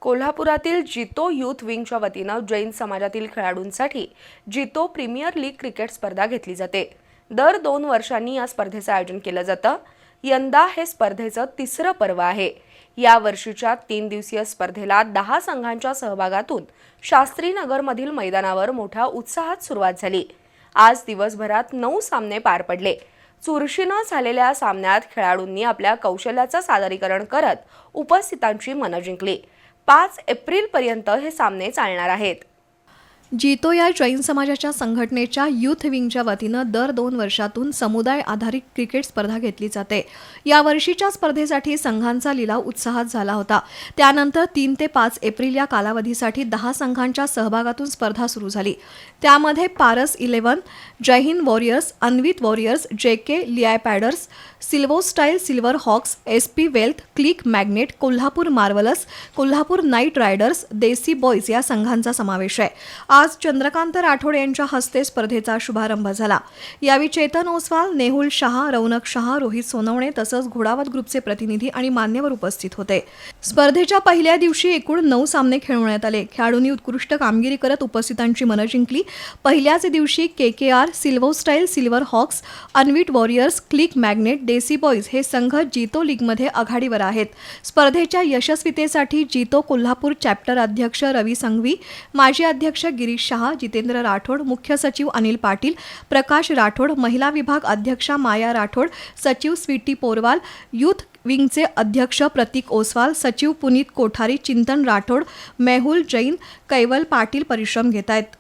कोल्हापुरातील जितो यूथ विंगच्या वतीनं जैन समाजातील खेळाडूंसाठी जितो प्रीमियर लीग क्रिकेट स्पर्धा घेतली जाते। दर 2 वर्षांनी या स्पर्धेचं आयोजन केलं जातं। यंदा हे स्पर्धेचं तिसरं पर्व आहे। या वर्षीच्या 3 दिवसीय स्पर्धेला 10 संघांच्या सहभागातून शास्त्रीनगरमधील मैदानावर मोठ्या उत्साहात सुरुवात झाली। आज दिवसभरात 9 सामने पार पडले। चुरशीनं झालेल्या सामन्यात खेळाडूंनी आपल्या कौशल्याचं सादरीकरण करत उपस्थितांची मनं जिंकली। 5 एप्रिलपर्यंत हे सामने चालणार आहेत। जितो या जैन समाजाच्या संघटनेच्या यूथ विंगच्या वतीनं दर 2 वर्षातून समुदाय आधारित क्रिकेट स्पर्धा घेतली जाते। या वर्षीच्या स्पर्धेसाठी संघांचा लिलाव उत्साहात झाला होता। त्यानंतर 3 ते 5 एप्रिल या कालावधीसाठी 10 संघांच्या सहभागातून स्पर्धा सुरू झाली। त्यामध्ये Paras 11, Jai Hind warriors, Anvit warriors, JK leopards, Silvo style silver hawks, SP wealth, click magnet, Kolhapur marvellous, Kolhapur knight riders, desi boys या संघांचा समावेश आहे। आज चंद्रकांत राठोड यांच्या हस्ते स्पर्धेचा शुभारंभ झाला। यावेळी चेतन ओसवाल, नेहुल शहा, रौनक शहा, रोहित सोनवणे तसंच घोडावत ग्रुपचे प्रतिनिधी आणि मान्यवर उपस्थित होते। स्पर्धेच्या पहिल्या दिवशी एकूण 9 सामने खेळवण्यात आले। खेळाडूंनी उत्कृष्ट कामगिरी करत उपस्थितांची मनं जिंकली। पहिल्याच दिवशी KKR, Silvo style silver hawks, Anvit warriors, click magnet, desi boys हे संघ जितो लीगमध्ये आघाडीवर आहेत। स्पर्धेच्या यशस्वीतेसाठी जितो कोल्हापूर चॅप्टर अध्यक्ष रवी संघवी, माजी अध्यक्ष गिरीश शहा, जितेंद्र राठोड, मुख्य सचिव अनिल पाटील, प्रकाश राठोड, महिला विभाग अध्यक्षा माया राठोड, सचिव स्वीटी पोरवाल, यूथ विंगचे अध्यक्ष प्रतीक ओसवाल, सचिव पुनीत कोठारी, चिंतन राठोड, मेहुल जैन, कैवल पाटील परिश्रम घेत आहेत।